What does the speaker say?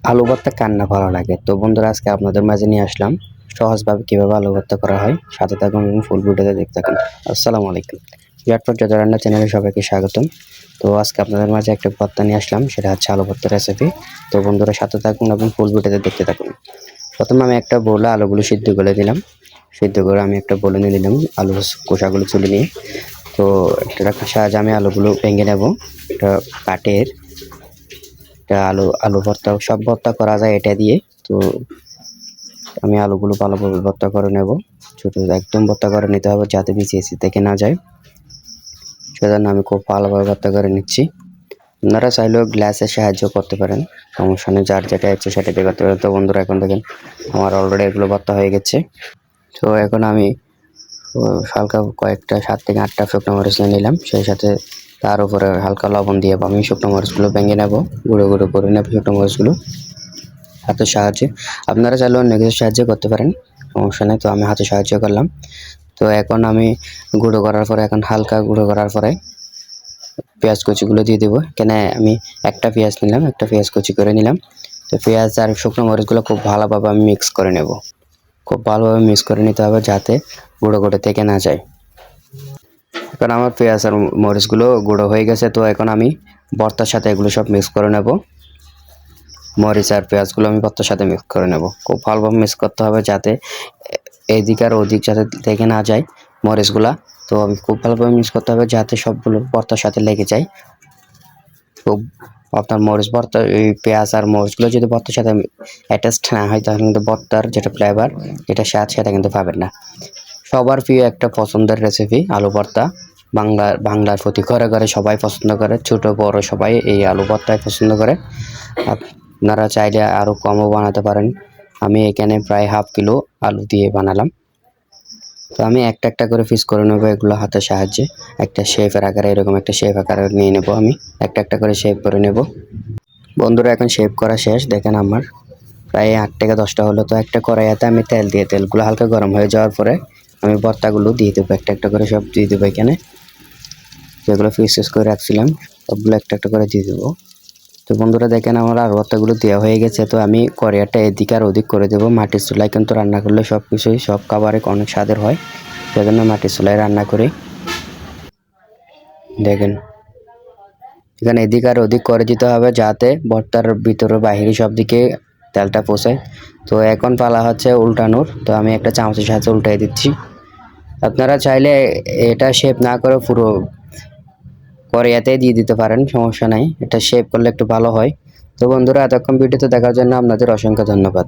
আলু ভর্তা কার না ভালো লাগে? তো বন্ধুরা আজকে আপনাদের মাঝে নিয়ে আসলাম সহজভাবে কিভাবে আলু ভর্তা করা হয়। সাথে থাকুন এবং ফুল ভিডিওতে দেখতে থাকুন। আসসালামু আলাইকুম। ঝটপট যত রান্না চ্যানেলে সবাইকে স্বাগতম। তো আজকে আপনাদের মাঝে একটা ভর্তা নিয়ে আসলাম, সেটা হচ্ছে আলু ভর্তার রেসিপি। তো বন্ধুরা সাথে থাকুন এবং ফুল ভিডিওতে দেখতে থাকুন। প্রথমে আমি একটা বোলে আলুগুলো সিদ্ধ করে দিলাম। সিদ্ধ করে আমি একটা বোলে নিয়ে নিলাম আলু খোসাগুলো তুলে নিয়ে। তো একটা সাহায্যে আমি আলুগুলো ভেঙে নেব। একটা কাঠের আলু ভর্তা, সব ভর্তা করা যায় এটা দিয়ে। তো আমি আলুগুলো ভালোভাবে ভর্তা করে নেব। ছোট একদম ভর্তা করে নিতে হবে যাতে বিচিএসি থেকে না যায়, সেজন্য আমি খুব ভালোভাবে ভর্তা করে নিচ্ছি। আপনারা চাইলেও গ্লাসের সাহায্য করতে পারেন, সমস্যা নেই, যার যেটা ইচ্ছে সেটা দিয়ে করতে পারেন। তো বন্ধুরা এখন দেখেন আমার অলরেডি এগুলো ভর্তা হয়ে গেছে। তো এখন আমি হালকা কয়েকটা 7 থেকে 8টা শুকনো মরিচ নিয়ে নিলাম, সেই সাথে তার উপরে হালকা লবণ দিয়ে আমি শুকনো মরিচগুলো ভেঙে নেব, গুঁড়ো গুঁড়ো করে নেব শুকনো মরিচগুলো হাতের সাহায্যে। আপনারা চাইলে অন্য কিছুর সাহায্যে করতে পারেন, সমস্যা নেই। তো আমি হাতে সাহায্য করলাম। তো এখন আমি গুঁড়ো করার পরে, এখন হালকা গুঁড়ো করার পরে পেঁয়াজ কুচিগুলো দিয়ে দেবো। এখানে আমি একটা পেঁয়াজ নিলাম, একটা পেঁয়াজ কুচি করে নিলাম। তো পেঁয়াজ আর শুকনো মরিচগুলো খুব ভালোভাবে আমি মিক্স করে নেব। খুব ভালোভাবে মিক্স করে নিতে হবে যাতে গুঁড়ো গুঁড়ো থেকে না যায়। এখন আমার পেঁয়াজ আর মরিচগুলো গুঁড়ো হয়ে গেছে। তো এখন আমি ভর্তার সাথে এগুলো সব মিক্স করে নেব। মরিচ আর পেঁয়াজগুলো আমি ভর্তার সাথে মিক্স করে নেব। খুব ভালোভাবে মিক্স করতে হবে যাতে এদিক আর ওদিক যাতে থেকে না যায় মরিচগুলা। তো আমি খুব ভালোভাবে মিক্স করতে হবে যাতে সবগুলো ভর্তার সাথে লেগে যায়। খুব আপনার মরিচ ভর্তা, এই পেঁয়াজ আর মরিচগুলো যদি ভর্তার সাথে অ্যাটাচড না হয় তাহলে কিন্তু ভর্তার যেটা ফ্লেভার, যেটা স্বাদ, সেটা কিন্তু পাবেন না। সবার প্রিয় একটা পছন্দের রেসিপি আলু ভর্তা। বাংলার প্রতি ঘরে ঘরে সবাই পছন্দ করে, ছোট বড় সবাই এই আলু ভর্তাই পছন্দ করে। আপনারা চাইলে আরও কমও বানাতে পারেন। আমি এখানে প্রায় হাফ কিলো আলু দিয়ে বানালাম। তো আমি একটা একটা করে পিস করে নেবো এগুলো হাতের সাহায্যে। একটা শেপের আকারে, এরকম একটা শেপ আকারে নিয়ে নেব। আমি একটা একটা করে শেপ করে নেব। বন্ধুরা এখন শেপ করা শেষ। দেখেন আমার প্রায় 8 থেকে 10টা হলো। তো একটা কড়াইতে আমি তেলগুলো হালকা গরম হয়ে যাওয়ার পরে আমি ভর্তাগুলো দিয়ে দেবো, একটা একটা করে সব দিয়ে দেবো। এখানে যেগুলো পিস করে রাখছিলাম সবগুলো একটা একটা করে দিয়ে দেবো। তো বন্ধুরা দেখেন আমার আর ভর্তাগুলো দেওয়া হয়ে গেছে। তো আমি কড়াইটা এদিক আর ওদিক করে দেবো। মাটির চুলায় কিন্তু রান্না করলে সব কিছুই, সব খাবারে অনেক স্বাদের হয়, সেজন্য মাটির চুলায় রান্না করি। দেখেন এখানে এদিক আর ওদিক করে দিতে হবে যাতে ভর্তার ভিতরে বাহিরে সব দিকে তেলটা পৌঁছায়। তো এখন পালা হচ্ছে উল্টানোর। তো আমি একটা চামচের সাহায্যে উল্টাই দিচ্ছি। আপনারা চাইলে এটা শেপ না করে পুরো কড়াইতেই দিয়ে দিতে পারেন, সমস্যা নাই। এটা শেপ করলে একটু ভালো হয়। তো বন্ধুরা এতক্ষণ ভিডিওতে দেখার জন্য আপনাদের অসংখ্য ধন্যবাদ।